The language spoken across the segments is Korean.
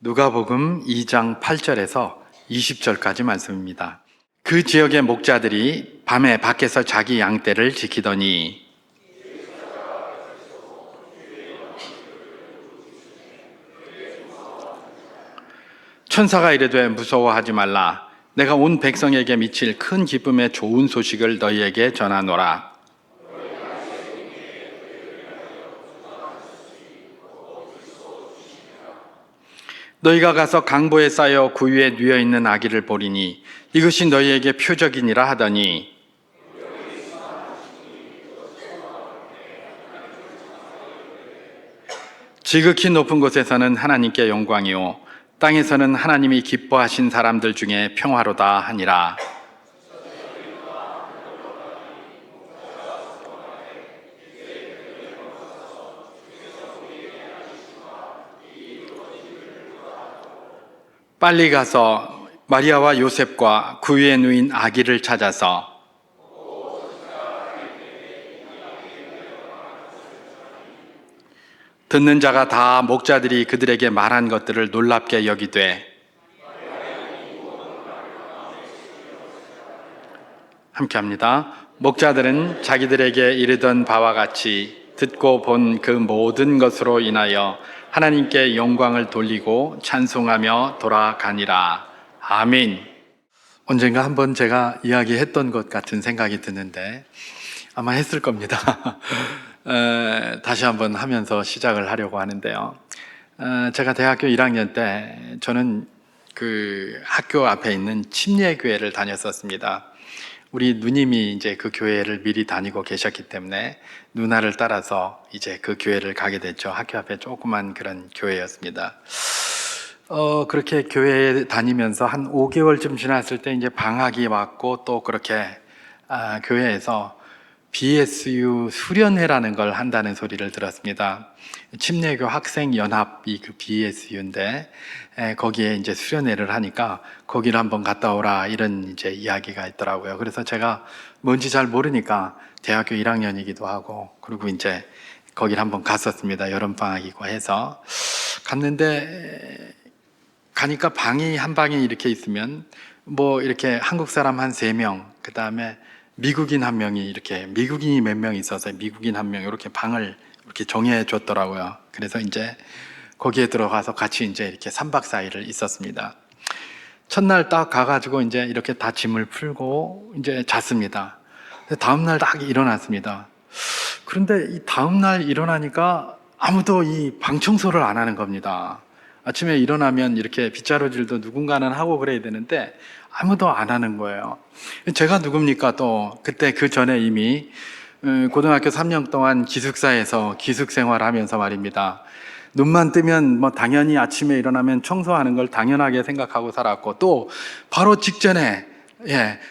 누가복음 2장 8절에서 20절까지 말씀입니다. 그 지역의 목자들이 밤에 밖에서 자기 양떼를 지키더니 천사가 이르되 무서워하지 말라. 내가 온 백성에게 미칠 큰 기쁨의 좋은 소식을 너희에게 전하노라. 너희가 가서 강보에 쌓여 구유에 누워 있는 아기를 보리니 이것이 너희에게 표적이니라 하더니 지극히 높은 곳에서는 하나님께 영광이요 땅에서는 하나님이 기뻐하신 사람들 중에 평화로다 하니라. 빨리 가서 마리아와 요셉과 구유에 누인 아기를 찾아서 듣는 자가 다 목자들이 그들에게 말한 것들을 놀랍게 여기되 함께합니다. 목자들은 자기들에게 이르던 바와 같이 듣고 본 그 모든 것으로 인하여 하나님께 영광을 돌리고 찬송하며 돌아가니라. 아멘. 언젠가 한번 제가 이야기했던 것 같은 생각이 드는데 아마 했을 겁니다. 다시 한번 하면서 시작을 하려고 하는데요. 제가 대학교 1학년 때 저는 그 학교 앞에 있는 침례교회를 다녔었습니다. 우리 누님이 이제 그 교회를 미리 다니고 계셨기 때문에 누나를 따라서 이제 그 교회를 가게 됐죠. 학교 앞에 조그만 그런 교회였습니다. 그렇게 교회에 다니면서 한 5개월쯤 지났을 때 이제 방학이 왔고 또 그렇게 교회에서 BSU 수련회라는 걸 한다는 소리를 들었습니다. 침례교 학생연합이 그 BSU인데 거기에 이제 수련회를 하니까 거기를 한번 갔다 오라 이런 이제 이야기가 있더라고요. 그래서 제가 뭔지 잘 모르니까 대학교 1학년이기도 하고 그리고 이제 거기를 한번 갔었습니다. 여름방학이고 해서 갔는데 가니까 방이 한 방이 이렇게 있으면 뭐 이렇게 한국 사람 한 3명 그 다음에 미국인 한 명이 이렇게 미국인이 몇 명 있어서 미국인 한 명 이렇게 방을 이렇게 정해 줬더라고요. 그래서 이제 거기에 들어가서 같이 이제 이렇게 3박 4일을 있었습니다. 첫날 딱 가가지고 이제 이렇게 다 짐을 풀고 이제 잤습니다. 다음날 딱 일어났습니다. 그런데 이 다음날 일어나니까 아무도 이 방 청소를 안 하는 겁니다. 아침에 일어나면 이렇게 빗자루질도 누군가는 하고 그래야 되는데 아무도 안 하는 거예요. 제가 누굽니까 또 그때 그 전에 이미 고등학교 3년 동안 기숙사에서 기숙 생활하면서 말입니다. 눈만 뜨면 뭐 당연히 아침에 일어나면 청소하는 걸 당연하게 생각하고 살았고 또 바로 직전에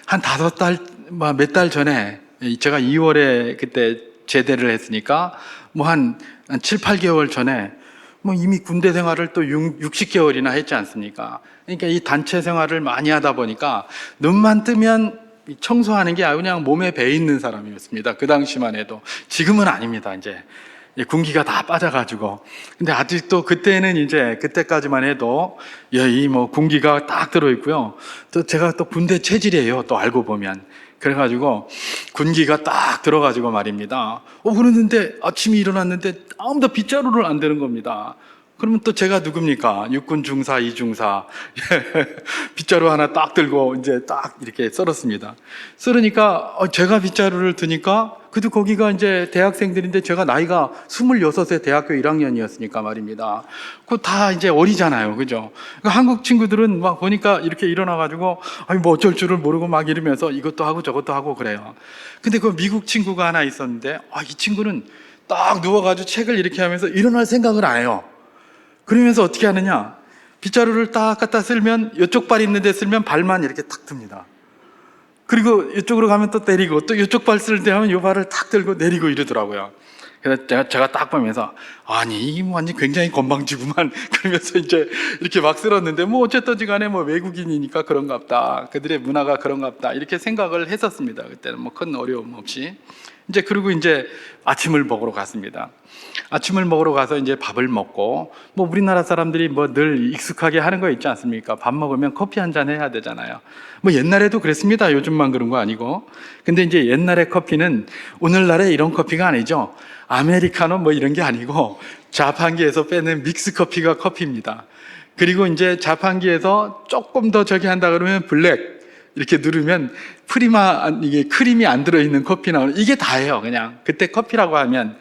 한 5달 몇 달 전에 제가 2월에 그때 제대를 했으니까 뭐 한 7, 8개월 전에 뭐 이미 군대 생활을 또 60개월이나 했지 않습니까? 그러니까 이 단체 생활을 많이 하다 보니까 눈만 뜨면 청소하는 게 그냥 몸에 배 있는 사람이었습니다. 그 당시만 해도. 지금은 아닙니다. 이제 군기가 다 빠져가지고. 근데 아직도 그때는 이제 그때까지만 해도 이 뭐 군기가 딱 들어있고요. 또 제가 또 군대 체질이에요. 또 알고 보면. 그래가지고 군기가 딱 들어가지고 말입니다. 그러는데 아침에 일어났는데 아무도 빗자루를 안 대는 겁니다. 그러면 또 제가 누굽니까? 육군 중사, 이중사. 빗자루 하나 딱 들고 이제 딱 이렇게 썰었습니다. 썰으니까 제가 빗자루를 드니까 그래도 거기가 이제 대학생들인데 제가 나이가 26세 대학교 1학년이었으니까 말입니다. 그거 다 이제 어리잖아요. 그죠? 그러니까 한국 친구들은 막 보니까 이렇게 일어나가지고 뭐 어쩔 줄을 모르고 막 이러면서 이것도 하고 저것도 하고 그래요. 근데 그 미국 친구가 하나 있었는데 이 친구는 딱 누워가지고 책을 이렇게 하면서 일어날 생각을 안 해요. 그러면서 어떻게 하느냐? 빗자루를 딱 갖다 쓸면 이쪽 발 있는 데 쓸면 발만 이렇게 탁 듭니다. 그리고 이쪽으로 가면 또 때리고 또 이쪽 발 쓸 때 하면 이 발을 탁 들고 내리고 이러더라고요. 그래서 제가 딱 보면서 아니 이게 완전 굉장히 건방지구만 그러면서 이제 이렇게 막 쓸었는데 뭐 어쨌든지 간에 뭐 외국인이니까 그런갑다. 그들의 문화가 그런갑다. 이렇게 생각을 했었습니다. 그때는 뭐 큰 어려움 없이. 이제 그리고 이제 아침을 먹으러 갔습니다. 아침을 먹으러 가서 이제 밥을 먹고, 뭐 우리나라 사람들이 뭐 늘 익숙하게 하는 거 있지 않습니까? 밥 먹으면 커피 한 잔 해야 되잖아요. 뭐 옛날에도 그랬습니다. 요즘만 그런 거 아니고. 근데 이제 옛날의 커피는 오늘날의 이런 커피가 아니죠. 아메리카노 뭐 이런 게 아니고 자판기에서 빼낸 믹스 커피가 커피입니다. 그리고 이제 자판기에서 조금 더 저기 한다 그러면 블랙 이렇게 누르면 이게 크림이 안 들어있는 커피 나오는, 이게 다예요. 그냥 그때 커피라고 하면.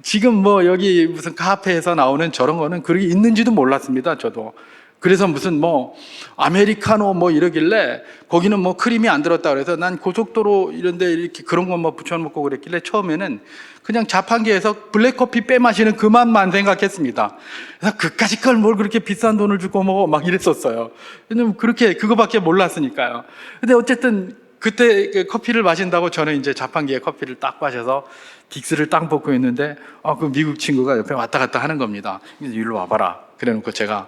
지금 뭐 여기 무슨 카페에서 나오는 저런 거는 그렇게 있는지도 몰랐습니다. 저도. 그래서 무슨 뭐 아메리카노 뭐 이러길래 거기는 뭐 크림이 안 들었다 그래서 난 고속도로 이런 데 이렇게 그런 거 뭐 붙여놓고 그랬길래 처음에는 그냥 자판기에서 블랙커피 빼 마시는 그 맛만 생각했습니다. 그래서 그까짓 걸 뭘 그렇게 비싼 돈을 주고 먹어 막 이랬었어요. 왜냐면 그렇게 그거밖에 몰랐으니까요. 근데 어쨌든 그때 그 커피를 마신다고 저는 이제 자판기에 커피를 딱 마셔서 딕스를 딱 볶고 있는데 그 미국 친구가 옆에 왔다 갔다 하는 겁니다. 일로 와봐라. 그래놓고 제가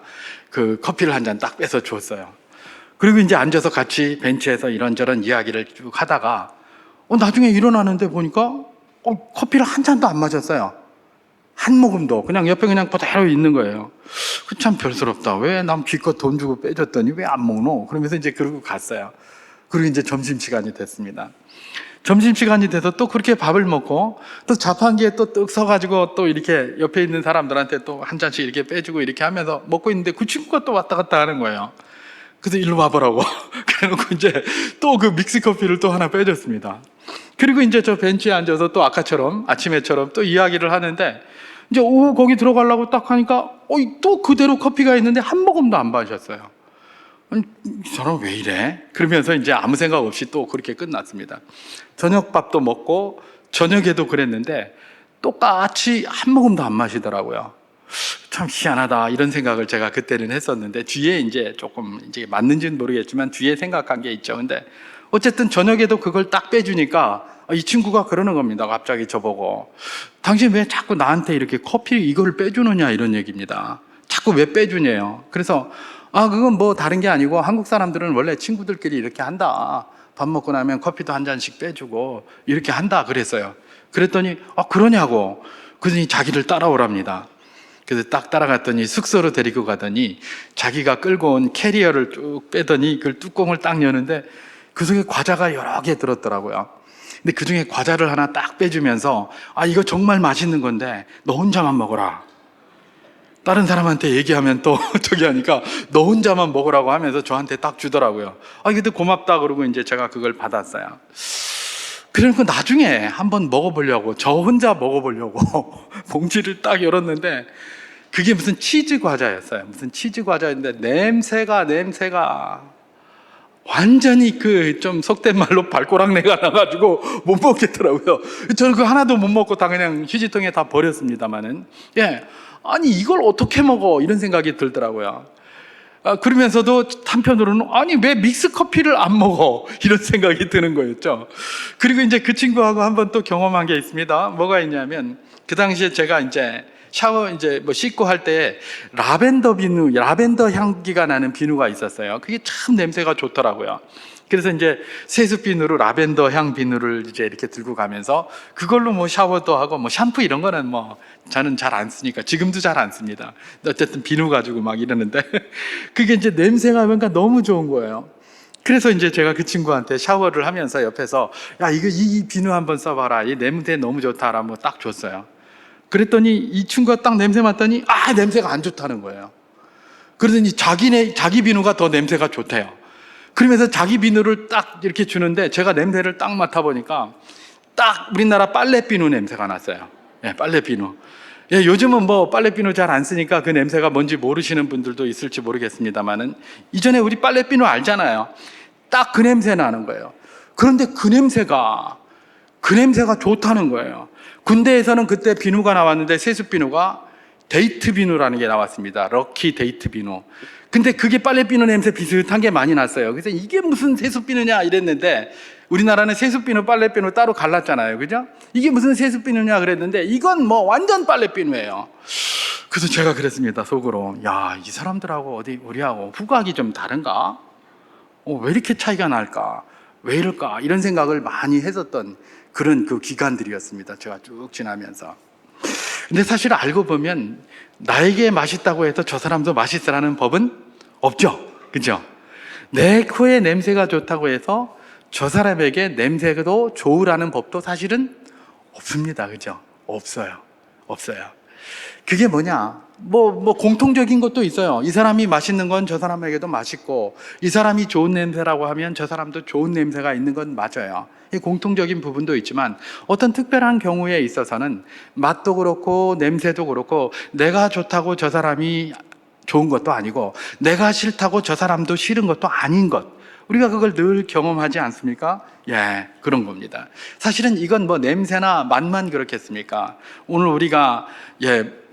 그 커피를 한 잔 딱 빼서 줬어요. 그리고 이제 앉아서 같이 벤치에서 이런저런 이야기를 쭉 하다가 나중에 일어나는데 보니까 커피를 한 잔도 안 마셨어요. 한 모금도. 그냥 옆에 그냥 그대로 있는 거예요. 그 참 별스럽다. 왜 남 기껏 돈 주고 빼줬더니 왜 안 먹노? 그러면서 이제 그러고 갔어요. 그리고 이제 점심시간이 됐습니다. 점심시간이 돼서 또 그렇게 밥을 먹고 또 자판기에 또 뚝 서가지고 또 이렇게 옆에 있는 사람들한테 또 한 잔씩 이렇게 빼주고 이렇게 하면서 먹고 있는데 그 친구가 또 왔다 갔다 하는 거예요. 그래서 일로 와보라고. 그래놓고 이제 또 그 믹스커피를 또 하나 빼줬습니다. 그리고 이제 저 벤치에 앉아서 또 아까처럼 아침에처럼 또 이야기를 하는데 이제 오후 거기 들어가려고 딱 하니까 또 그대로 커피가 있는데 한 모금도 안 마셨어요. 아니, 이 사람 왜 이래? 그러면서 이제 아무 생각 없이 또 그렇게 끝났습니다. 저녁밥도 먹고 저녁에도 그랬는데 똑같이 한 모금도 안 마시더라고요. 참 희한하다 이런 생각을 제가 그때는 했었는데 뒤에 이제 조금 이제 맞는지는 모르겠지만 뒤에 생각한 게 있죠. 근데 어쨌든 저녁에도 그걸 딱 빼주니까 이 친구가 그러는 겁니다. 갑자기 저보고 당신 왜 자꾸 나한테 이렇게 커피 이걸 빼주느냐 이런 얘기입니다. 자꾸 왜 빼주냐요. 그래서 그건 뭐 다른 게 아니고 한국 사람들은 원래 친구들끼리 이렇게 한다. 밥 먹고 나면 커피도 한 잔씩 빼주고 이렇게 한다 그랬어요. 그랬더니 그러냐고. 그러더니 자기를 따라오랍니다. 그래서 딱 따라갔더니 숙소로 데리고 가더니 자기가 끌고 온 캐리어를 쭉 빼더니 그 뚜껑을 딱 여는데 그 속에 과자가 여러 개 들었더라고요. 근데 그 중에 과자를 하나 딱 빼주면서 이거 정말 맛있는 건데 너 혼자만 먹어라. 다른 사람한테 얘기하면 또 저기 하니까 너 혼자만 먹으라고 하면서 저한테 딱 주더라고요. 근데 고맙다 그러고 이제 제가 그걸 받았어요. 그러니까 나중에 한번 먹어보려고 저 혼자 먹어보려고 봉지를 딱 열었는데 그게 무슨 치즈 과자였어요. 무슨 치즈 과자였는데 냄새가 완전히 그 좀 속된 말로 발꼬락내가 나가지고 못 먹겠더라고요. 저는 그거 하나도 못 먹고 다 그냥 휴지통에 다 버렸습니다만은 아니 이걸 어떻게 먹어 이런 생각이 들더라고요. 그러면서도 한편으로는 아니 왜 믹스 커피를 안 먹어 이런 생각이 드는 거였죠. 그리고 이제 그 친구하고 한번 또 경험한 게 있습니다. 뭐가 있냐면 그 당시에 제가 이제 샤워 이제 뭐 씻고 할 때 라벤더 향기가 나는 비누가 있었어요. 그게 참 냄새가 좋더라고요. 그래서 이제 세수 비누로 라벤더 향 비누를 이제 이렇게 들고 가면서 그걸로 뭐 샤워도 하고 뭐 샴푸 이런 거는 뭐 저는 잘 안 쓰니까 지금도 잘 안 씁니다. 어쨌든 비누 가지고 막 이러는데 그게 이제 냄새가 뭔가 너무 좋은 거예요. 그래서 이제 제가 그 친구한테 샤워를 하면서 옆에서 이 비누 한번 써봐라. 이 냄새 너무 좋다라고 딱 줬어요. 그랬더니 이 친구가 딱 냄새 맡더니 냄새가 안 좋다는 거예요. 그러더니 자기 비누가 더 냄새가 좋대요. 그러면서 자기 비누를 딱 이렇게 주는데 제가 냄새를 딱 맡아보니까 딱 우리나라 빨래비누 냄새가 났어요. 빨래비누. 요즘은 뭐 빨래비누 잘 안 쓰니까 그 냄새가 뭔지 모르시는 분들도 있을지 모르겠습니다만은 이전에 우리 빨래비누 알잖아요. 딱 그 냄새 나는 거예요. 그런데 그 냄새가 좋다는 거예요. 군대에서는 그때 비누가 나왔는데 세수비누가 데이트 비누라는 게 나왔습니다. 럭키 데이트 비누. 근데 그게 빨래비누 냄새 비슷한 게 많이 났어요. 그래서 이게 무슨 세수비누냐 이랬는데 우리나라는 세수비누, 빨래비누 따로 갈랐잖아요. 그죠? 이게 무슨 세수비누냐 그랬는데 이건 뭐 완전 빨래비누예요. 그래서 제가 그랬습니다. 속으로. 이 사람들하고 우리하고 후각이 좀 다른가? 왜 이렇게 차이가 날까? 왜 이럴까? 이런 생각을 많이 했었던 그런 그 기간들이었습니다. 제가 쭉 지나면서. 근데 사실 알고 보면 나에게 맛있다고 해서 저 사람도 맛있으라는 법은 없죠. 그죠? 내 코에 냄새가 좋다고 해서 저 사람에게 냄새도 좋으라는 법도 사실은 없습니다. 그죠? 없어요. 없어요. 그게 뭐냐? 공통적인 것도 있어요. 이 사람이 맛있는 건 저 사람에게도 맛있고, 이 사람이 좋은 냄새라고 하면 저 사람도 좋은 냄새가 있는 건 맞아요. 이 공통적인 부분도 있지만, 어떤 특별한 경우에 있어서는 맛도 그렇고, 냄새도 그렇고, 내가 좋다고 저 사람이 좋은 것도 아니고, 내가 싫다고 저 사람도 싫은 것도 아닌 것. 우리가 그걸 늘 경험하지 않습니까? 예, 그런 겁니다. 사실은 이건 냄새나 맛만 그렇겠습니까? 오늘 우리가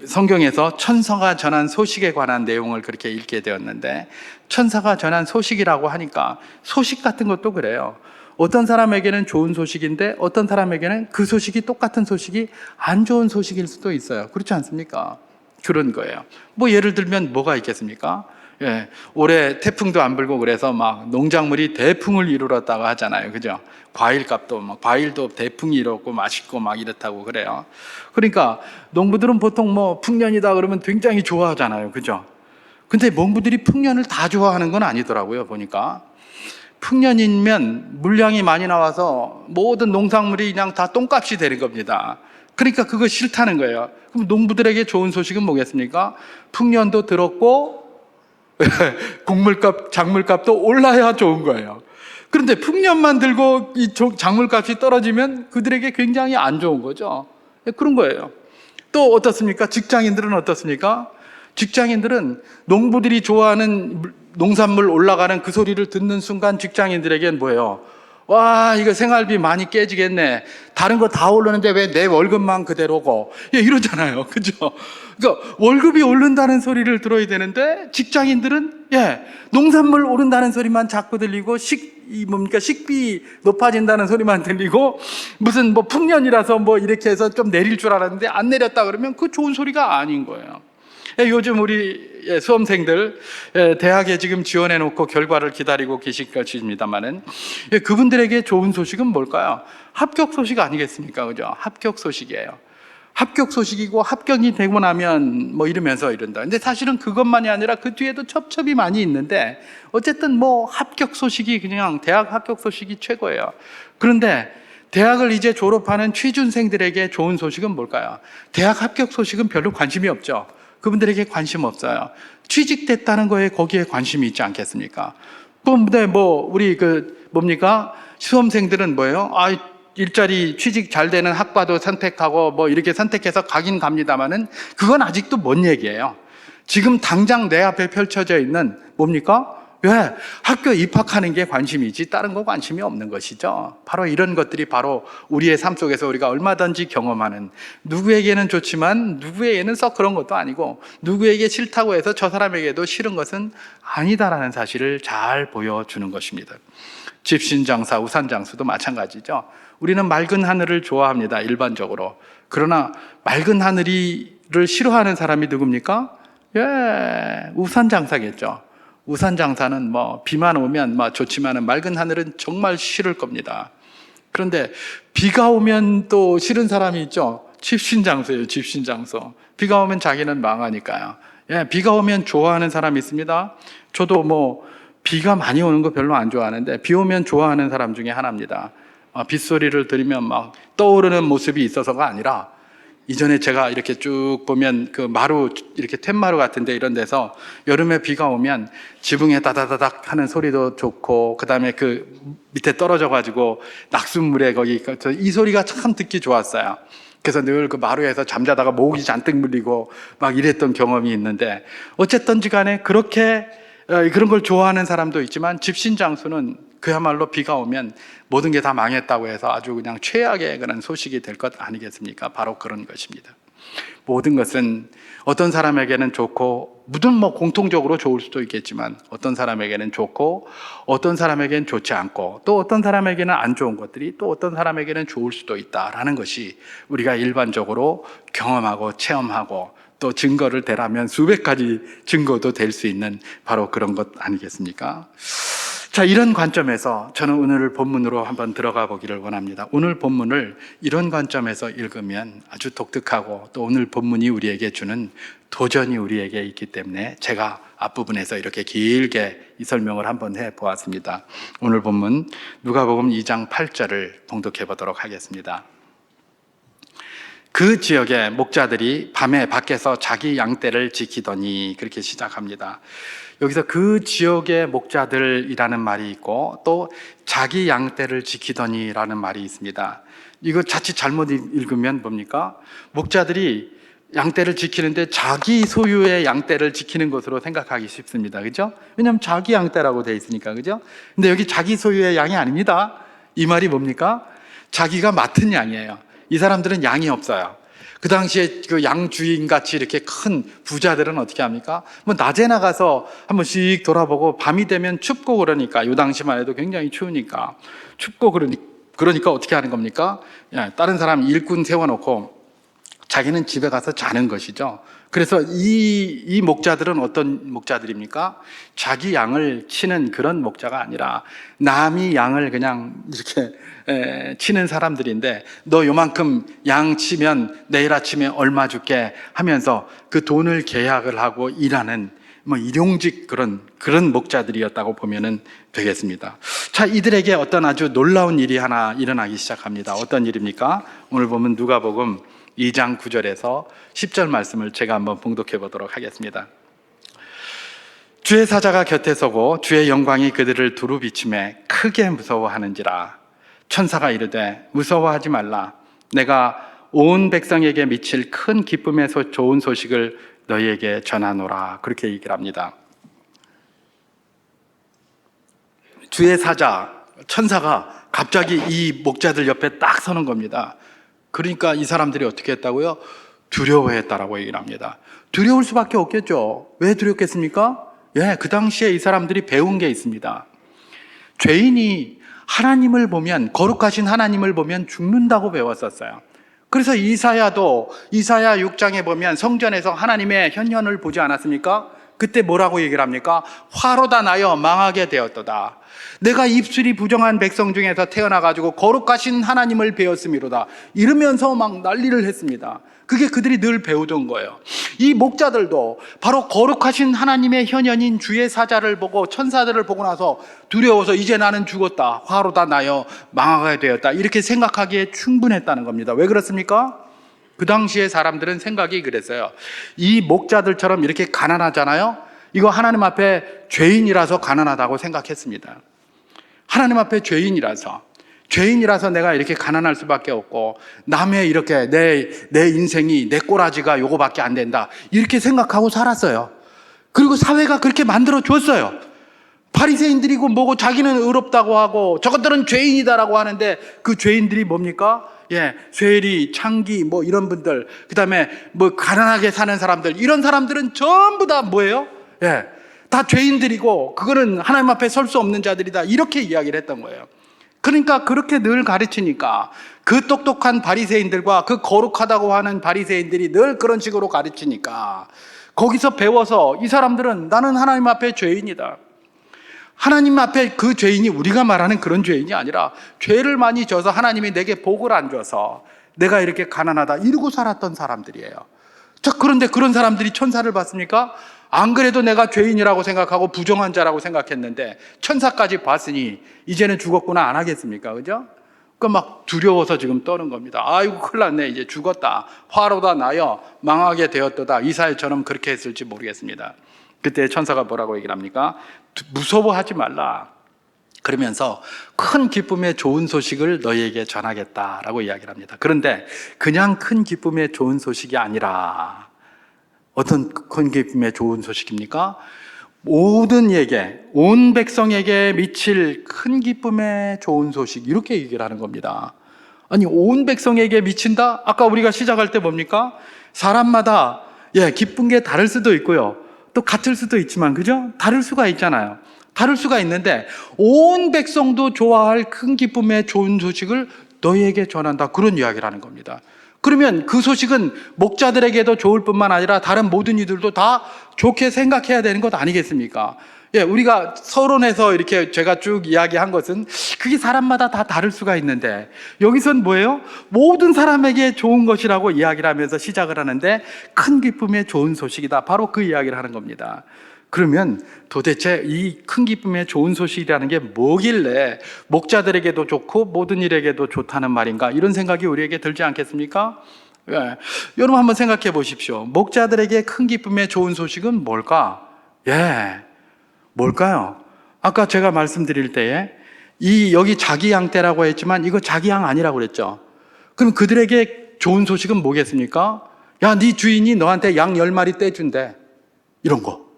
성경에서 천사가 전한 소식에 관한 내용을 그렇게 읽게 되었는데, 천사가 전한 소식이라고 하니까 소식 같은 것도 그래요. 어떤 사람에게는 좋은 소식인데 어떤 사람에게는 그 소식이 똑같은 소식이 안 좋은 소식일 수도 있어요. 그렇지 않습니까? 그런 거예요. 예를 들면 뭐가 있겠습니까? 올해 태풍도 안 불고 그래서 막 농작물이 대풍을 이루었다고 하잖아요. 그죠? 과일도 대풍이 이뤘고 맛있고 막 이렇다고 그래요. 그러니까 농부들은 보통 풍년이다 그러면 굉장히 좋아하잖아요. 그죠? 근데 농부들이 풍년을 다 좋아하는 건 아니더라고요. 보니까. 풍년이면 물량이 많이 나와서 모든 농작물이 그냥 다 똥값이 되는 겁니다. 그러니까 그거 싫다는 거예요. 그럼 농부들에게 좋은 소식은 뭐겠습니까? 풍년도 들었고 곡물값, 작물값도 올라야 좋은 거예요. 그런데 풍년만 들고 이 작물값이 떨어지면 그들에게 굉장히 안 좋은 거죠. 그런 거예요. 또 어떻습니까? 직장인들은 어떻습니까? 직장인들은 농부들이 좋아하는 농산물 올라가는 그 소리를 듣는 순간 직장인들에겐 뭐예요? 와, 이거 생활비 많이 깨지겠네. 다른 거 다 오르는데 왜 내 월급만 그대로고. 이러잖아요. 그죠? 그러니까 월급이 오른다는 소리를 들어야 되는데 직장인들은 농산물 오른다는 소리만 자꾸 들리고 식비 높아진다는 소리만 들리고 무슨 풍년이라서 이렇게 해서 좀 내릴 줄 알았는데 안 내렸다 그러면 그 좋은 소리가 아닌 거예요. 요즘 우리 수험생들 대학에 지금 지원해 놓고 결과를 기다리고 계실 것입니다만은 그분들에게 좋은 소식은 뭘까요? 합격 소식 아니겠습니까? 그죠? 합격 소식이에요. 합격 소식이고 합격이 되고 나면 이러면서 이런다. 근데 사실은 그것만이 아니라 그 뒤에도 첩첩이 많이 있는데 어쨌든 합격 소식이 그냥 대학 합격 소식이 최고예요. 그런데 대학을 이제 졸업하는 취준생들에게 좋은 소식은 뭘까요? 대학 합격 소식은 별로 관심이 없죠. 그분들에게 관심 없어요. 취직됐다는 거에 거기에 관심이 있지 않겠습니까? 근데 우리 수험생들은 뭐예요? 일자리 취직 잘 되는 학과도 선택하고 이렇게 선택해서 가긴 갑니다만은 그건 아직도 먼 얘기예요. 지금 당장 내 앞에 펼쳐져 있는 뭡니까? 학교 입학하는 게 관심이지 다른 거 관심이 없는 것이죠. 바로 이런 것들이 바로 우리의 삶 속에서 우리가 얼마든지 경험하는, 누구에게는 좋지만 누구에게는 썩 그런 것도 아니고 누구에게 싫다고 해서 저 사람에게도 싫은 것은 아니다라는 사실을 잘 보여주는 것입니다. 집신장사, 우산장수도 마찬가지죠. 우리는 맑은 하늘을 좋아합니다. 일반적으로. 그러나 맑은 하늘을 싫어하는 사람이 누굽니까? 우산장사겠죠. 우산장사는 비만 오면 좋지만은 맑은 하늘은 정말 싫을 겁니다. 그런데 비가 오면 또 싫은 사람이 있죠. 집신장소예요. 집신장소. 비가 오면 자기는 망하니까요. 비가 오면 좋아하는 사람이 있습니다. 저도 비가 많이 오는 거 별로 안 좋아하는데 비 오면 좋아하는 사람 중에 하나입니다. 빗소리를 들으면 떠오르는 모습이 있어서가 아니라, 이전에 제가 이렇게 쭉 보면 그 마루, 이렇게 툇마루 같은데 이런 데서 여름에 비가 오면 지붕에 다다다닥 하는 소리도 좋고, 그 다음에 그 밑에 떨어져가지고 낙숫물에 이 소리가 참 듣기 좋았어요. 그래서 늘 그 마루에서 잠자다가 모기 잔뜩 물리고 막 이랬던 경험이 있는데, 어쨌든지 간에 그렇게 그런 걸 좋아하는 사람도 있지만, 집신장수는 그야말로 비가 오면 모든 게 다 망했다고 해서 아주 그냥 최악의 그런 소식이 될 것 아니겠습니까? 바로 그런 것입니다. 모든 것은 어떤 사람에게는 좋고, 모든 공통적으로 좋을 수도 있겠지만 어떤 사람에게는 좋고 어떤 사람에게는 좋지 않고, 또 어떤 사람에게는 안 좋은 것들이 또 어떤 사람에게는 좋을 수도 있다라는 것이 우리가 일반적으로 경험하고 체험하고 또 증거를 대라면 수백 가지 증거도 될 수 있는 바로 그런 것 아니겠습니까? 자, 이런 관점에서 저는 오늘 본문으로 한번 들어가 보기를 원합니다. 오늘 본문을 이런 관점에서 읽으면 아주 독특하고 또 오늘 본문이 우리에게 주는 도전이 우리에게 있기 때문에 제가 앞부분에서 이렇게 길게 이 설명을 한번 해 보았습니다. 오늘 본문 누가복음 2장 8절을 봉독해 보도록 하겠습니다. 그 지역의 목자들이 밤에 밖에서 자기 양떼를 지키더니, 그렇게 시작합니다. 여기서 그 지역의 목자들이라는 말이 있고 또 자기 양떼를 지키더니라는 말이 있습니다. 이거 자칫 잘못 읽으면 뭡니까? 목자들이 양떼를 지키는데 자기 소유의 양떼를 지키는 것으로 생각하기 쉽습니다. 그죠? 왜냐하면 자기 양떼라고 되어 있으니까. 그죠? 근데 여기 자기 소유의 양이 아닙니다. 이 말이 뭡니까? 자기가 맡은 양이에요. 이 사람들은 양이 없어요. 그 당시에 그 양주인 같이 이렇게 큰 부자들은 어떻게 합니까? 뭐 낮에 나가서 한 번씩 돌아보고 밤이 되면 춥고 그러니까, 요 당시만 해도 굉장히 추우니까 춥고 그러니까 어떻게 하는 겁니까? 다른 사람 일꾼 세워놓고 자기는 집에 가서 자는 것이죠. 그래서 이 목자들은 어떤 목자들입니까? 자기 양을 치는 그런 목자가 아니라 남이 양을 그냥 이렇게 치는 사람들인데, 너 요만큼 양 치면 내일 아침에 얼마 줄게 하면서 그 돈을 계약을 하고 일하는 뭐 일용직 그런 목자들이었다고 보면은 되겠습니다. 자, 이들에게 어떤 아주 놀라운 일이 하나 일어나기 시작합니다. 어떤 일입니까? 오늘 보면 누가복음 2장 9절에서 10절 말씀을 제가 한번 봉독해 보도록 하겠습니다. 주의 사자가 곁에 서고 주의 영광이 그들을 두루 비추매 크게 무서워하는지라. 천사가 이르되 무서워하지 말라. 내가 온 백성에게 미칠 큰 기쁨의 좋은 소식을 너희에게 전하노라. 그렇게 얘기를 합니다. 주의 사자, 천사가 갑자기 이 목자들 옆에 딱 서는 겁니다. 그러니까 이 사람들이 어떻게 했다고요? 두려워했다라고 얘기를 합니다. 두려울 수밖에 없겠죠. 왜 두렵겠습니까? 그 당시에 이 사람들이 배운 게 있습니다. 죄인이 하나님을 보면, 거룩하신 하나님을 보면 죽는다고 배웠었어요. 그래서 이사야 6장에 보면 성전에서 하나님의 현현을 보지 않았습니까? 그때 뭐라고 얘기를 합니까? 화로다 나여 망하게 되었도다. 내가 입술이 부정한 백성 중에서 태어나가지고 거룩하신 하나님을 배웠음이로다. 이러면서 막 난리를 했습니다. 그게 그들이 늘 배우던 거예요. 이 목자들도 바로 거룩하신 하나님의 현현인 주의 사자를 보고 천사들을 보고 나서 두려워서 이제 나는 죽었다, 화로다 나여 망하게 되었다, 이렇게 생각하기에 충분했다는 겁니다. 왜 그렇습니까? 그 당시에 사람들은 생각이 그랬어요. 이 목자들처럼 이렇게 가난하잖아요. 이거 하나님 앞에 죄인이라서 가난하다고 생각했습니다. 하나님 앞에 죄인이라서 내가 이렇게 가난할 수밖에 없고, 남의 이렇게 내 인생이, 내 꼬라지가 요거밖에 안 된다, 이렇게 생각하고 살았어요. 그리고 사회가 그렇게 만들어 줬어요. 바리새인들이고 뭐고 자기는 의롭다고 하고 저것들은 죄인이다라고 하는데, 그 죄인들이 뭡니까? 쇠리, 창기 뭐 이런 분들, 그 다음에 뭐 가난하게 사는 사람들, 이런 사람들은 전부 다 뭐예요? 다 죄인들이고 그거는 하나님 앞에 설 수 없는 자들이다, 이렇게 이야기를 했던 거예요. 그러니까 그렇게 늘 가르치니까 그 똑똑한 바리새인들과 그 거룩하다고 하는 바리새인들이 늘 그런 식으로 가르치니까 거기서 배워서 이 사람들은 나는 하나님 앞에 죄인이다. 하나님 앞에 그 죄인이 우리가 말하는 그런 죄인이 아니라 죄를 많이 져서 하나님이 내게 복을 안 줘서 내가 이렇게 가난하다 이러고 살았던 사람들이에요. 자, 그런데 그런 사람들이 천사를 봤습니까? 안 그래도 내가 죄인이라고 생각하고 부정한 자라고 생각했는데 천사까지 봤으니 이제는 죽었구나 안 하겠습니까? 그죠? 그러니까 막 두려워서 지금 떠는 겁니다. 아이고 큰일 났네, 이제 죽었다, 화로다 나여 망하게 되었도다. 이사야처럼 그렇게 했을지 모르겠습니다. 그때 천사가 뭐라고 얘기를 합니까? 무서워하지 말라. 그러면서 큰 기쁨의 좋은 소식을 너희에게 전하겠다라고 이야기를 합니다. 그런데 그냥 큰 기쁨의 좋은 소식이 아니라 어떤 큰 기쁨의 좋은 소식입니까? 모든 이에게, 온 백성에게 미칠 큰 기쁨의 좋은 소식, 이렇게 얘기를 하는 겁니다. 아니, 온 백성에게 미친다? 아까 우리가 시작할 때 뭡니까? 사람마다 기쁜 게 다를 수도 있고요, 또 같을 수도 있지만, 그죠? 다를 수가 있잖아요. 다를 수가 있는데 온 백성도 좋아할 큰 기쁨의 좋은 소식을 너희에게 전한다, 그런 이야기를 하는 겁니다. 그러면 그 소식은 목자들에게도 좋을 뿐만 아니라 다른 모든 이들도 다 좋게 생각해야 되는 것 아니겠습니까? 예, 우리가 서론에서 이렇게 제가 쭉 이야기한 것은 그게 사람마다 다 다를 수가 있는데, 여기선 뭐예요? 모든 사람에게 좋은 것이라고 이야기를 하면서 시작을 하는데, 큰 기쁨의 좋은 소식이다. 바로 그 이야기를 하는 겁니다. 그러면 도대체 이 큰 기쁨의 좋은 소식이라는 게 뭐길래 목자들에게도 좋고 모든 일에게도 좋다는 말인가? 이런 생각이 우리에게 들지 않겠습니까? 예, 여러분 한번 생각해 보십시오. 목자들에게 큰 기쁨의 좋은 소식은 뭘까? 예, 뭘까요? 아까 제가 말씀드릴 때에 여기 자기 양 떼라고 했지만 이거 자기 양 아니라고 그랬죠. 그럼 그들에게 좋은 소식은 뭐겠습니까? 야, 네 주인이 너한테 양 10마리 떼준대. 이런 거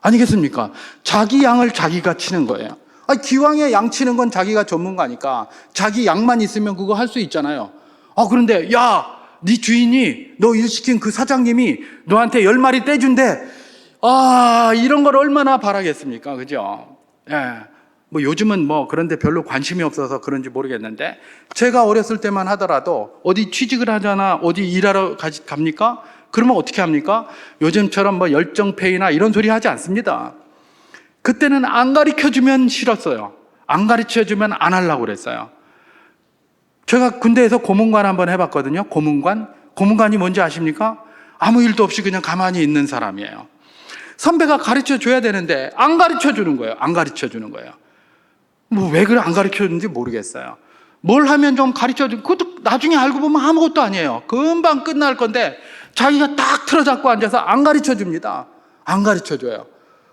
아니겠습니까? 자기 양을 자기가 치는 거예요. 기왕에 양 치는 건 자기가 전문가니까 자기 양만 있으면 그거 할 수 있잖아요. 그런데 야, 네 주인이 너 일 시킨 그 사장님이 너한테 10마리 떼준대. 이런 걸 얼마나 바라겠습니까? 그죠? 예. 뭐 요즘은 뭐 그런데 별로 관심이 없어서 그런지 모르겠는데, 제가 어렸을 때만 하더라도 어디 취직을 하잖아, 어디 일하러 갑니까? 그러면 어떻게 합니까? 요즘처럼 뭐 열정페이나 이런 소리 하지 않습니다. 그때는 안 가르쳐주면 싫었어요. 안 가르쳐주면 안 하려고 그랬어요. 제가 군대에서 고문관 한번 해봤거든요. 고문관이 뭔지 아십니까? 아무 일도 없이 그냥 가만히 있는 사람이에요. 선배가 가르쳐 줘야 되는데 안 가르쳐 주는 거예요. 안 가르쳐 주는 거예요. 뭐 왜 그래 안 가르쳐 주는지 모르겠어요. 뭘 하면 좀 가르쳐 주고, 그것도 나중에 알고 보면 아무것도 아니에요. 금방 끝날 건데 자기가 딱 틀어잡고 앉아서 안 가르쳐 줍니다. 안 가르쳐 줘요.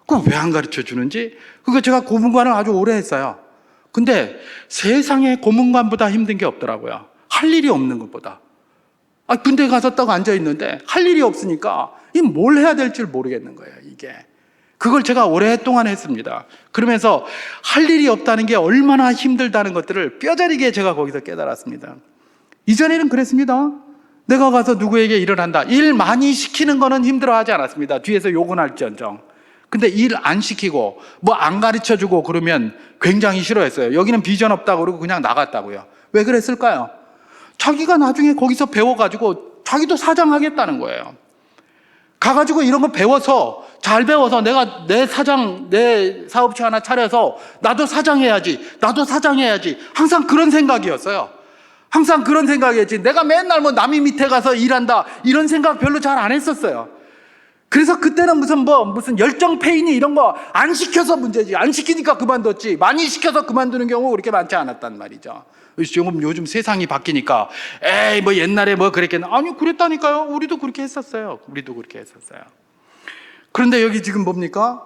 그거 왜 안 가르쳐 주는지, 그거 제가 고문관을 아주 오래 했어요. 근데 세상에 고문관보다 힘든 게 없더라고요. 할 일이 없는 것보다. 군대 가서 딱 앉아 있는데 할 일이 없으니까 뭘 해야 될지 모르겠는 거예요, 이게. 그걸 제가 오랫동안 했습니다. 그러면서 할 일이 없다는 게 얼마나 힘들다는 것들을 뼈저리게 제가 거기서 깨달았습니다. 이전에는 그랬습니다. 내가 가서 누구에게 일을 한다. 일 많이 시키는 거는 힘들어하지 않았습니다. 뒤에서 욕은 할지언정. 근데 일 안 시키고 뭐 안 가르쳐주고 그러면 굉장히 싫어했어요. 여기는 비전 없다고 그러고 그냥 나갔다고요. 왜 그랬을까요? 자기가 나중에 거기서 배워가지고 자기도 사장하겠다는 거예요. 가가지고 이런 거 배워서, 잘 배워서 내가 내 사업체 하나 차려서 나도 사장해야지. 항상 그런 생각이었어요. 항상 그런 생각이었지. 내가 맨날 뭐 남이 밑에 가서 일한다, 이런 생각 별로 잘 안 했었어요. 그래서 그때는 무슨 열정 페인이 이런 거 안 시켜서 문제지. 안 시키니까 그만뒀지. 많이 시켜서 그만두는 경우 그렇게 많지 않았단 말이죠. 요즘 세상이 바뀌니까 에이 뭐 옛날에 뭐 그랬겠나. 아니 그랬다니까요. 우리도 그렇게 했었어요. 그런데 여기 지금 뭡니까?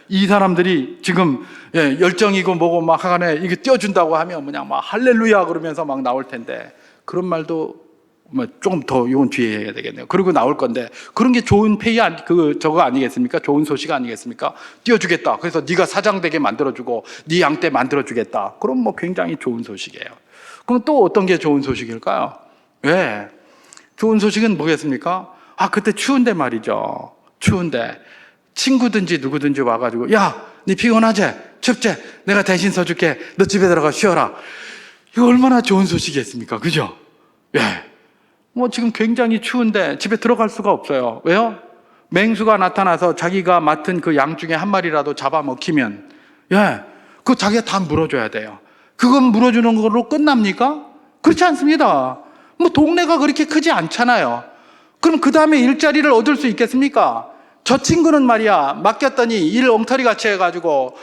이 사람들이 지금 열정이고 뭐고 막 하간에 이게 띄워준다고 하면 그냥 막 할렐루야 그러면서 막 나올 텐데, 그런 말도 뭐 조금 더 이건 뒤에 해야 되겠네요. 그리고 나올 건데, 그런 게 좋은 저거 아니겠습니까? 좋은 소식 아니겠습니까? 띄워주겠다. 그래서 네가 사장 되게 만들어주고 네 양떼 만들어주겠다. 그럼 뭐 굉장히 좋은 소식이에요. 그럼 또 어떤 게 좋은 소식일까요? 좋은 소식은 뭐겠습니까? 그때 추운데 말이죠. 추운데 친구든지 누구든지 와가지고 야, 네 피곤하지? 춥지? 내가 대신 서줄게. 너 집에 들어가 쉬어라. 이거 얼마나 좋은 소식이겠습니까? 그죠? 뭐 지금 굉장히 추운데 집에 들어갈 수가 없어요. 왜요? 맹수가 나타나서 자기가 맡은 그 양 중에 한 마리라도 잡아먹히면 그거 자기가 다 물어줘야 돼요. 그건 물어주는 걸로 끝납니까? 그렇지 않습니다. 뭐 동네가 그렇게 크지 않잖아요. 그럼 그 다음에 일자리를 얻을 수 있겠습니까? 저 친구는 말이야, 맡겼더니 일 엉터리 같이 해가지고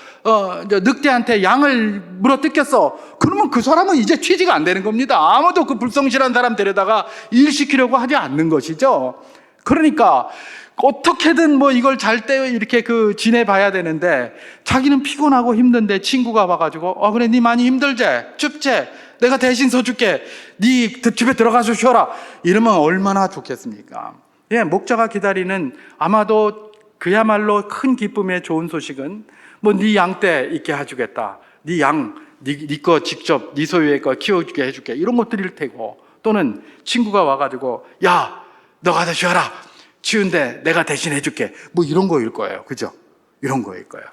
늑대한테 양을 물어 뜯겼어. 그러면 그 사람은 이제 취직 안 되는 겁니다. 아무도 그 불성실한 사람 데려다가 일 시키려고 하지 않는 것이죠. 그러니까 어떻게든 뭐 이걸 잘 때 이렇게 지내봐야 되는데, 자기는 피곤하고 힘든데 친구가 와가지고 그래 네 많이 힘들지? 춥지? 내가 대신 서줄게. 네 집에 들어가서 쉬어라. 이러면 얼마나 좋겠습니까? 목자가 기다리는 아마도 그야말로 큰 기쁨의 좋은 소식은 뭐 네 양떼 있게 해주겠다. 네 양, 네 거 직접 네 소유의 거 키워주게 해줄게. 이런 것들일 테고, 또는 친구가 와가지고 야, 너 가서 쉬어라. 추운데 내가 대신 해줄게. 뭐 이런 거일 거예요. 그죠? 이런 거일 거예요.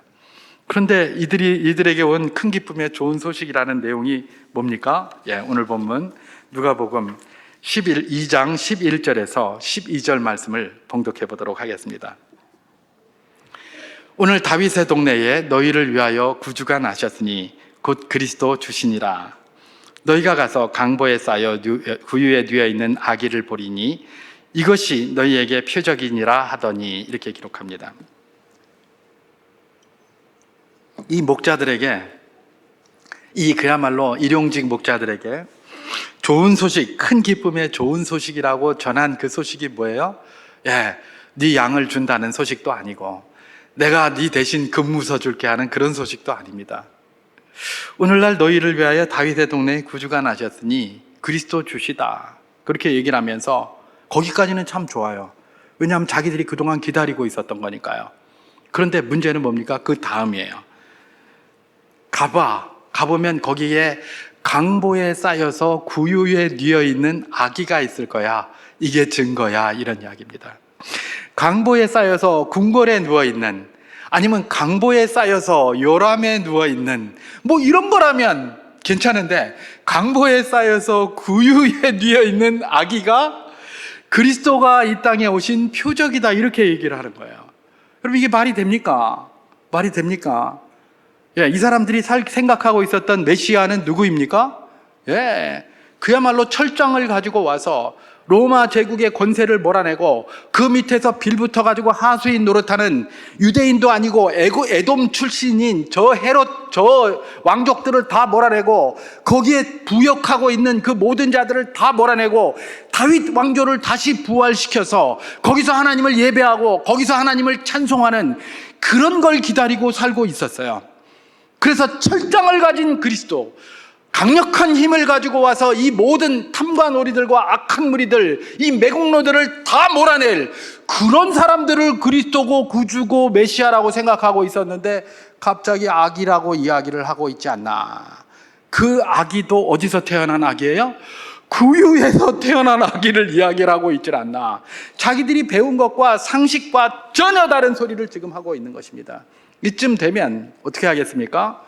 그런데 이들에게 온 큰 기쁨의 좋은 소식이라는 내용이 뭡니까? 오늘 본문 누가복음 2장 11절에서 12절 말씀을 봉독해 보도록 하겠습니다. 오늘 다윗의 동네에 너희를 위하여 구주가 나셨으니 곧 그리스도 주시니라. 너희가 가서 강보에 쌓여 구유에 누워 있는 아기를 보리니 이것이 너희에게 표적이니라 하더니, 이렇게 기록합니다. 이 목자들에게, 이 그야말로 일용직 목자들에게 좋은 소식, 큰 기쁨의 좋은 소식이라고 전한 그 소식이 뭐예요? 네 양을 준다는 소식도 아니고 내가 네 대신 근무서 줄게 하는 그런 소식도 아닙니다. 오늘날 너희를 위하여 다윗의 동네에 구주가 나셨으니 그리스도 주시다, 그렇게 얘기를 하면서, 거기까지는 참 좋아요. 왜냐하면 자기들이 그동안 기다리고 있었던 거니까요. 그런데 문제는 뭡니까? 그 다음이에요. 가보면 거기에 강보에 쌓여서 구유에 뉘어 있는 아기가 있을 거야. 이게 증거야, 이런 이야기입니다. 강보에 쌓여서 궁궐에 누워있는, 아니면 강보에 쌓여서 요람에 누워있는, 뭐 이런 거라면 괜찮은데, 강보에 쌓여서 구유에 누워있는 아기가 그리스도가 이 땅에 오신 표적이다, 이렇게 얘기를 하는 거예요. 여러분, 이게 말이 됩니까? 말이 됩니까? 이 사람들이 생각하고 있었던 메시아는 누구입니까? 그야말로 철장을 가지고 와서 로마 제국의 권세를 몰아내고 그 밑에서 빌붙어 가지고 하수인 노릇하는, 유대인도 아니고 에돔 출신인 저 헤롯, 저 왕족들을 다 몰아내고 거기에 부역하고 있는 그 모든 자들을 다 몰아내고 다윗 왕조를 다시 부활시켜서 거기서 하나님을 예배하고 거기서 하나님을 찬송하는 그런 걸 기다리고 살고 있었어요. 그래서 철장을 가진 그리스도, 강력한 힘을 가지고 와서 이 모든 탐과 놀이들과 악한 무리들, 이 매국노들을 다 몰아낼 그런 사람들을 그리스도고 구주고 메시아라고 생각하고 있었는데, 갑자기 아기라고 이야기를 하고 있지 않나. 그 아기도 어디서 태어난 아기예요? 구유에서 태어난 아기를 이야기를 하고 있질 않나. 자기들이 배운 것과 상식과 전혀 다른 소리를 지금 하고 있는 것입니다. 이쯤 되면 어떻게 하겠습니까?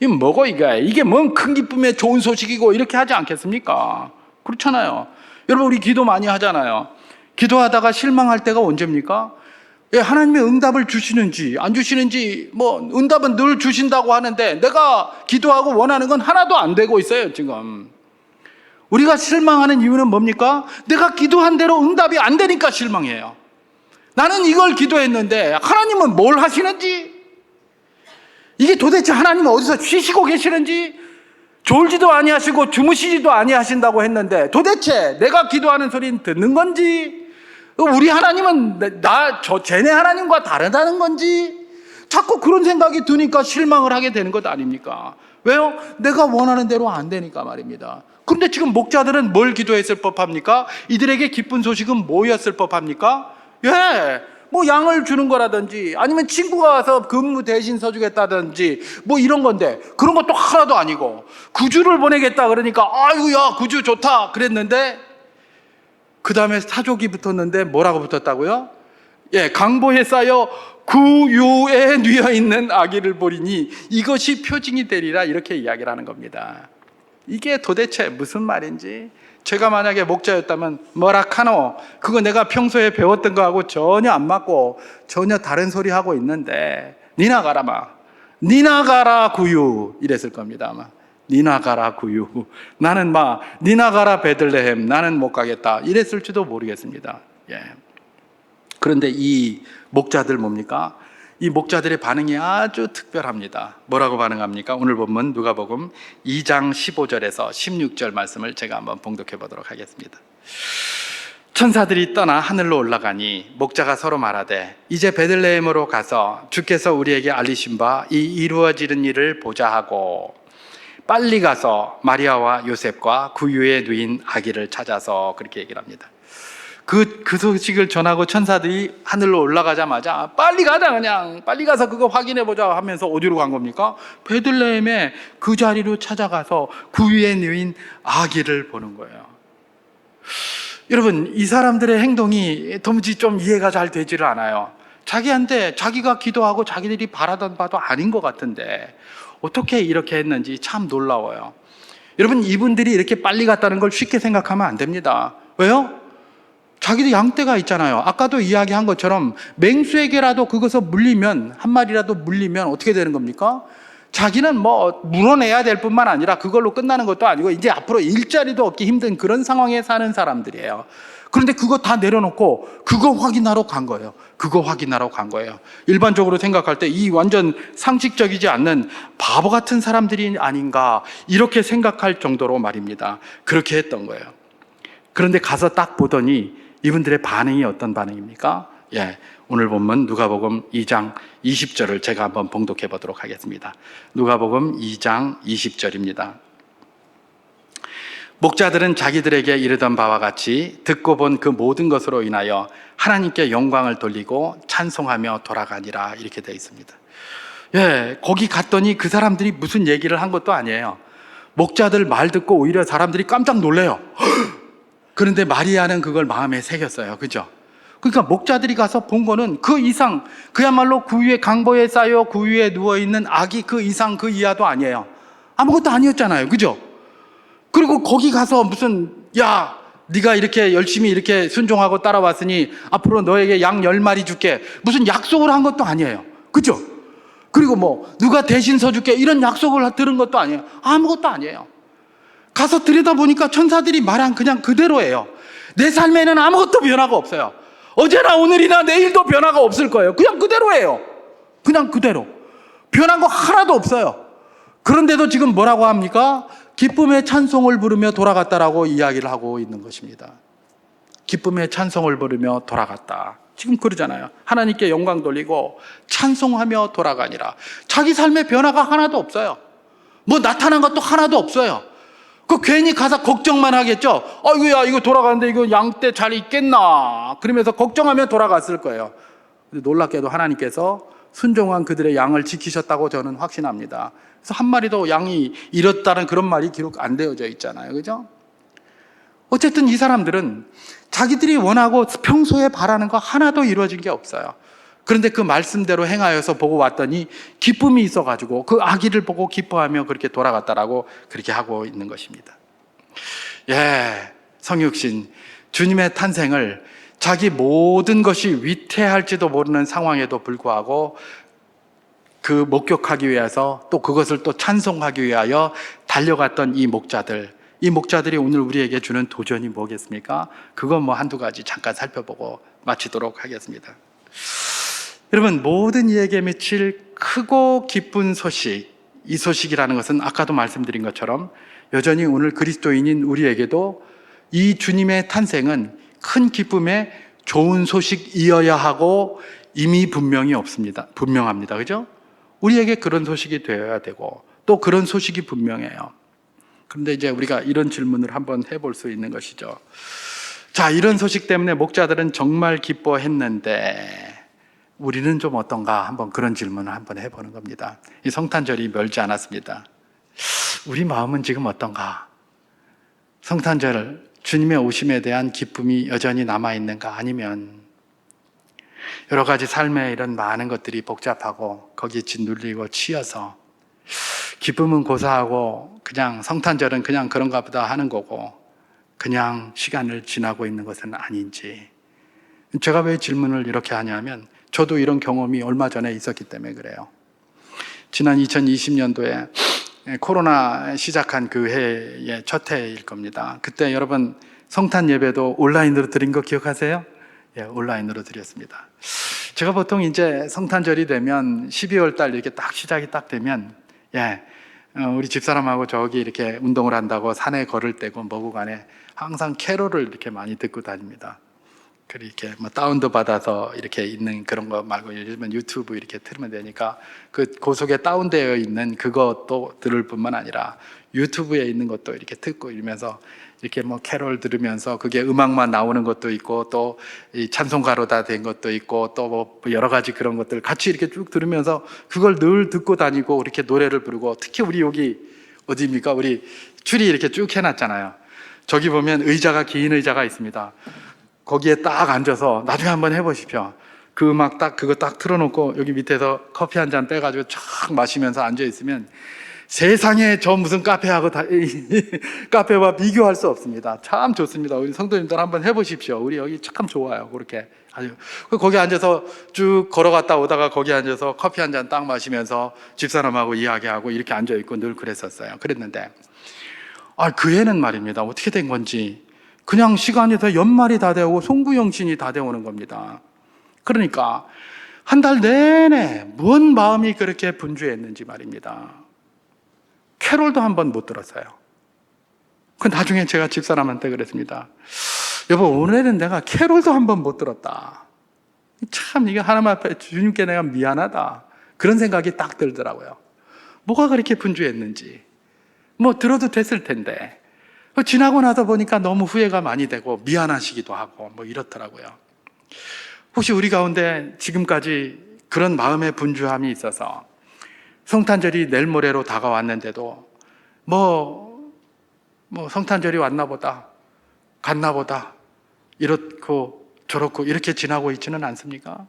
이게 뭐고 이게 뭔 큰 기쁨의 좋은 소식이고 이렇게 하지 않겠습니까? 그렇잖아요. 여러분, 우리 기도 많이 하잖아요. 기도하다가 실망할 때가 언제입니까? 하나님의 응답을 주시는지 안 주시는지, 뭐 응답은 늘 주신다고 하는데 내가 기도하고 원하는 건 하나도 안 되고 있어요, 지금. 우리가 실망하는 이유는 뭡니까? 내가 기도한 대로 응답이 안 되니까 실망해요. 나는 이걸 기도했는데 하나님은 뭘 하시는지, 이게 도대체 하나님은 어디서 쉬시고 계시는지, 졸지도 아니하시고 주무시지도 아니하신다고 했는데 도대체 내가 기도하는 소리는 듣는 건지, 우리 하나님은 쟤네 하나님과 다르다는 건지, 자꾸 그런 생각이 드니까 실망을 하게 되는 것 아닙니까? 왜요? 내가 원하는 대로 안 되니까 말입니다. 그런데 지금 목자들은 뭘 기도했을 법합니까? 이들에게 기쁜 소식은 뭐였을 법합니까? 뭐 양을 주는 거라든지, 아니면 친구가 와서 근무 대신 서주겠다든지, 뭐 이런 건데, 그런 것도 하나도 아니고 구주를 보내겠다 그러니까 아유야 구주 좋다 그랬는데, 그 다음에 사족이 붙었는데 뭐라고 붙었다고요? 강보에 쌓여 구유에 누워 있는 아기를 보리니 이것이 표징이 되리라, 이렇게 이야기를 하는 겁니다. 이게 도대체 무슨 말인지, 제가 만약에 목자였다면 뭐라 카노? 그거 내가 평소에 배웠던 거하고 전혀 안 맞고 전혀 다른 소리 하고 있는데, 니나 가라 니나 가라 구유, 이랬을 겁니다. 아마 니나 가라 구유, 나는 니나 가라 베들레헴, 나는 못 가겠다, 이랬을지도 모르겠습니다. 그런데 이 목자들 뭡니까? 이 목자들의 반응이 아주 특별합니다. 뭐라고 반응합니까? 오늘 본문 누가복음 2장 15절에서 16절 말씀을 제가 한번 봉독해 보도록 하겠습니다. 천사들이 떠나 하늘로 올라가니 목자가 서로 말하되, 이제 베들레헴으로 가서 주께서 우리에게 알리신 바 이 이루어지는 일을 보자 하고, 빨리 가서 마리아와 요셉과 구유에 누인 아기를 찾아서, 그렇게 얘기를 합니다. 그 소식을 전하고 천사들이 하늘로 올라가자마자 빨리 가자, 그냥 빨리 가서 그거 확인해 보자 하면서 어디로 간 겁니까? 베들레헴에 그 자리로 찾아가서 구유에 누인 아기를 보는 거예요. 여러분, 이 사람들의 행동이 도무지 좀 이해가 잘 되지를 않아요. 자기한테 자기가 기도하고 자기들이 바라던 바도 아닌 것 같은데 어떻게 이렇게 했는지 참 놀라워요. 여러분, 이분들이 이렇게 빨리 갔다는 걸 쉽게 생각하면 안 됩니다. 왜요? 자기도 양떼가 있잖아요. 아까도 이야기한 것처럼 맹수에게라도 그것을 물리면, 한 마리라도 물리면 어떻게 되는 겁니까? 자기는 뭐 물어내야 될 뿐만 아니라 그걸로 끝나는 것도 아니고 이제 앞으로 일자리도 얻기 힘든 그런 상황에 사는 사람들이에요. 그런데 그거 다 내려놓고 그거 확인하러 간 거예요. 그거 확인하러 간 거예요. 일반적으로 생각할 때 이 완전 상식적이지 않는 바보 같은 사람들이 아닌가 이렇게 생각할 정도로 말입니다. 그렇게 했던 거예요. 그런데 가서 딱 보더니 이분들의 반응이 어떤 반응입니까? 오늘 본문 누가복음 2장 20절을 제가 한번 봉독해 보도록 하겠습니다. 누가복음 2장 20절입니다. 목자들은 자기들에게 이르던 바와 같이 듣고 본 그 모든 것으로 인하여 하나님께 영광을 돌리고 찬송하며 돌아가니라 이렇게 되어 있습니다. 거기 갔더니 그 사람들이 무슨 얘기를 한 것도 아니에요. 목자들 말 듣고 오히려 사람들이 깜짝 놀래요. 그런데 마리아는 그걸 마음에 새겼어요. 그죠? 그러니까 목자들이 가서 본 거는 그 이상, 그야말로 그 위에 강보에 쌓여 그 위에 누워있는 아기 그 이상 그 이하도 아니에요. 아무것도 아니었잖아요. 그죠? 그리고 거기 가서 무슨 네가 이렇게 열심히 이렇게 순종하고 따라왔으니 앞으로 너에게 양 10마리 줄게, 무슨 약속을 한 것도 아니에요. 그죠? 그리고 뭐 누가 대신 서줄게 이런 약속을 들은 것도 아니에요. 아무것도 아니에요. 가서 들여다보니까 천사들이 말한 그냥 그대로예요. 내 삶에는 아무것도 변화가 없어요. 어제나 오늘이나 내일도 변화가 없을 거예요. 그냥 그대로예요. 그냥 그대로. 변한 거 하나도 없어요. 그런데도 지금 뭐라고 합니까? 기쁨의 찬송을 부르며 돌아갔다라고 이야기를 하고 있는 것입니다. 기쁨의 찬송을 부르며 돌아갔다. 지금 그러잖아요. 하나님께 영광 돌리고 찬송하며 돌아가니라. 자기 삶의 변화가 하나도 없어요. 뭐 나타난 것도 하나도 없어요. 그 괜히 가서 걱정만 하겠죠. 아이고야 이거 돌아가는데 이거 양떼 잘 있겠나 그러면서 걱정하며 돌아갔을 거예요. 근데 놀랍게도 하나님께서 순종한 그들의 양을 지키셨다고 저는 확신합니다. 그래서 한 마리도 양이 잃었다는 그런 말이 기록 안 되어져 있잖아요. 그죠? 어쨌든 이 사람들은 자기들이 원하고 평소에 바라는 거 하나도 이루어진 게 없어요. 그런데 그 말씀대로 행하여서 보고 왔더니 기쁨이 있어가지고 그 아기를 보고 기뻐하며 그렇게 돌아갔다라고 그렇게 하고 있는 것입니다. 성육신 주님의 탄생을 자기 모든 것이 위태할지도 모르는 상황에도 불구하고 그 목격하기 위해서 또 그것을 또 찬송하기 위하여 달려갔던 이 목자들이 오늘 우리에게 주는 도전이 뭐겠습니까? 그건 뭐 한두 가지 잠깐 살펴보고 마치도록 하겠습니다. 여러분, 모든 이에게 미칠 크고 기쁜 소식, 이 소식이라는 것은 아까도 말씀드린 것처럼 여전히 오늘 그리스도인인 우리에게도 이 주님의 탄생은 큰 기쁨의 좋은 소식이어야 하고 이미 분명합니다. 그죠? 우리에게 그런 소식이 되어야 되고 또 그런 소식이 분명해요. 그런데 이제 우리가 이런 질문을 한번 해볼 수 있는 것이죠. 자, 이런 소식 때문에 목자들은 정말 기뻐했는데 우리는 좀 어떤가? 한번 그런 질문을 한번 해보는 겁니다. 이 성탄절이 멀지 않았습니다. 우리 마음은 지금 어떤가? 성탄절, 주님의 오심에 대한 기쁨이 여전히 남아있는가? 아니면 여러 가지 삶에 이런 많은 것들이 복잡하고 거기에 짓눌리고 치여서 기쁨은 고사하고 그냥 성탄절은 그냥 그런가 보다 하는 거고 그냥 시간을 지나고 있는 것은 아닌지. 제가 왜 질문을 이렇게 하냐면 저도 이런 경험이 얼마 전에 있었기 때문에 그래요. 지난 2020년도에 코로나 시작한 그 해의 첫 해일 겁니다. 그때 여러분 성탄 예배도 온라인으로 드린 거 기억하세요? 온라인으로 드렸습니다. 제가 보통 이제 성탄절이 되면 12월 달 이렇게 딱 시작이 딱 되면 우리 집사람하고 저기 이렇게 운동을 한다고 산에 걸을 때고 뭐고 간에 항상 캐롤을 이렇게 많이 듣고 다닙니다. 그렇게 뭐 다운도 받아서 이렇게 있는 그런 거 말고 요즘은 유튜브 이렇게 틀면 되니까 그 속에 다운되어 있는 그것도 들을 뿐만 아니라 유튜브에 있는 것도 이렇게 듣고 이러면서 이렇게 뭐 캐롤 들으면서 그게 음악만 나오는 것도 있고 또 이 찬송가로 다 된 것도 있고 또 뭐 여러 가지 그런 것들 같이 이렇게 쭉 들으면서 그걸 늘 듣고 다니고 이렇게 노래를 부르고 특히 우리 여기 어디입니까? 우리 줄이 이렇게 쭉 해놨잖아요. 저기 보면 의자가 긴 의자가 있습니다. 거기에 딱 앉아서 나중에 한번 해보십시오. 그 음악 그거 딱 틀어놓고 여기 밑에서 커피 한 잔 빼가지고 쫙 마시면서 앉아있으면 세상에 저 무슨 카페하고 카페와 비교할 수 없습니다. 참 좋습니다. 우리 성도님들 한번 해보십시오. 우리 여기 참 좋아요. 그렇게 아주 거기 앉아서 쭉 걸어갔다 오다가 거기 앉아서 커피 한 잔 딱 마시면서 집사람하고 이야기하고 이렇게 앉아 있고 늘 그랬었어요. 그랬는데 그 애는 말입니다. 어떻게 된 건지 그냥 시간이 다 연말이 다 되고 송구영신이 다 되어오는 겁니다. 그러니까 한 달 내내 뭔 마음이 그렇게 분주했는지 말입니다. 캐롤도 한 번 못 들었어요. 그 나중에 제가 집사람한테 그랬습니다. 여보, 오늘은 내가 캐롤도 한 번 못 들었다. 참 이게 하나님 앞에 주님께 내가 미안하다. 그런 생각이 딱 들더라고요. 뭐가 그렇게 분주했는지. 뭐 들어도 됐을 텐데. 지나고 나서 보니까 너무 후회가 많이 되고 미안하시기도 하고 뭐 이렇더라고요. 혹시 우리 가운데 지금까지 그런 마음의 분주함이 있어서 성탄절이 내일 모레로 다가왔는데도 뭐 성탄절이 왔나 보다, 갔나 보다, 이렇고 저렇고 이렇게 지나고 있지는 않습니까?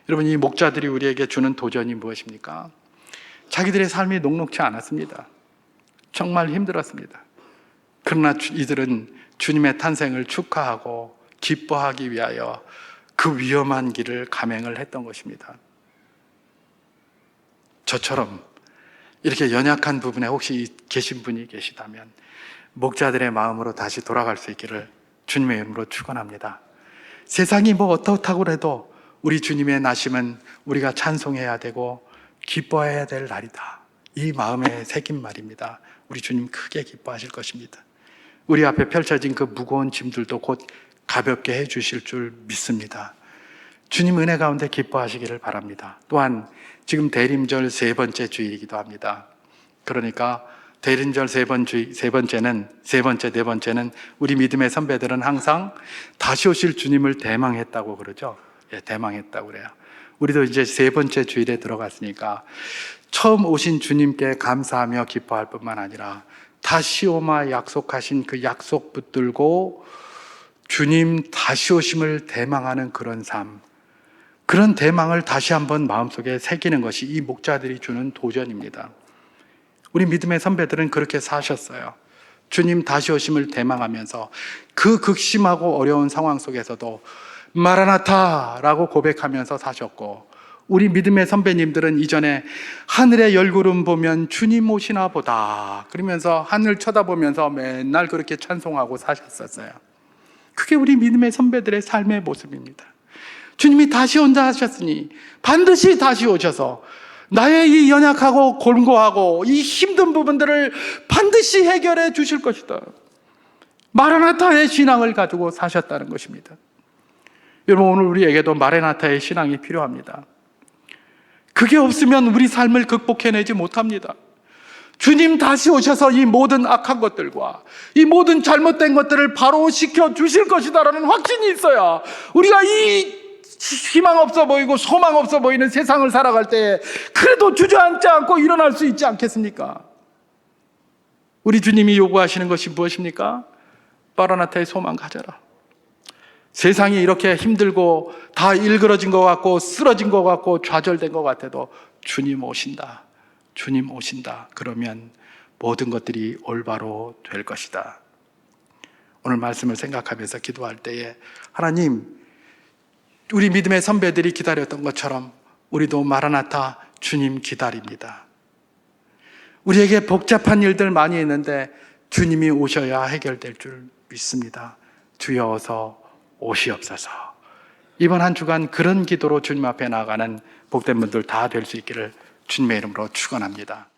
여러분, 이 목자들이 우리에게 주는 도전이 무엇입니까? 자기들의 삶이 녹록지 않았습니다. 정말 힘들었습니다. 그러나 이들은 주님의 탄생을 축하하고 기뻐하기 위하여 그 위험한 길을 감행을 했던 것입니다. 저처럼 이렇게 연약한 부분에 혹시 계신 분이 계시다면 목자들의 마음으로 다시 돌아갈 수 있기를 주님의 이름으로 축원합니다. 세상이 뭐 어떻다고 해도 우리 주님의 나심은 우리가 찬송해야 되고 기뻐해야 될 날이다. 이 마음에 새긴 말입니다. 우리 주님 크게 기뻐하실 것입니다. 우리 앞에 펼쳐진 그 무거운 짐들도 곧 가볍게 해주실 줄 믿습니다. 주님 은혜 가운데 기뻐하시기를 바랍니다. 또한 지금 대림절 세 번째 주일이기도 합니다. 그러니까 대림절 네 번째는 우리 믿음의 선배들은 항상 다시 오실 주님을 대망했다고 그러죠. 예, 대망했다고 그래요. 우리도 이제 세 번째 주일에 들어갔으니까 처음 오신 주님께 감사하며 기뻐할 뿐만 아니라 다시 오마 약속하신 그 약속 붙들고 주님 다시 오심을 대망하는 그런 삶, 그런 대망을 다시 한번 마음속에 새기는 것이 이 목자들이 주는 도전입니다. 우리 믿음의 선배들은 그렇게 사셨어요. 주님 다시 오심을 대망하면서 그 극심하고 어려운 상황 속에서도 마라나타라고 고백하면서 사셨고, 우리 믿음의 선배님들은 이전에 하늘의 열구름 보면 주님 오시나 보다 그러면서 하늘 쳐다보면서 맨날 그렇게 찬송하고 사셨었어요. 그게 우리 믿음의 선배들의 삶의 모습입니다. 주님이 다시 온다 하셨으니 반드시 다시 오셔서 나의 이 연약하고 곤고하고 이 힘든 부분들을 반드시 해결해 주실 것이다. 마라나타의 신앙을 가지고 사셨다는 것입니다. 여러분, 오늘 우리에게도 마라나타의 신앙이 필요합니다. 그게 없으면 우리 삶을 극복해내지 못합니다. 주님 다시 오셔서 이 모든 악한 것들과 이 모든 잘못된 것들을 바로 시켜 주실 것이다라는 확신이 있어야 우리가 이 희망 없어 보이고 소망 없어 보이는 세상을 살아갈 때 그래도 주저앉지 않고 일어날 수 있지 않겠습니까? 우리 주님이 요구하시는 것이 무엇입니까? 마라나타의 소망 가져라. 세상이 이렇게 힘들고 다 일그러진 것 같고 쓰러진 것 같고 좌절된 것 같아도 주님 오신다. 주님 오신다. 그러면 모든 것들이 올바로 될 것이다. 오늘 말씀을 생각하면서 기도할 때에 하나님, 우리 믿음의 선배들이 기다렸던 것처럼 우리도 마라나타 주님 기다립니다. 우리에게 복잡한 일들 많이 있는데 주님이 오셔야 해결될 줄 믿습니다. 주여 어서 오시옵소서. 이번 한 주간 그런 기도로 주님 앞에 나아가는 복된 분들 다 될 수 있기를 주님의 이름으로 축원합니다.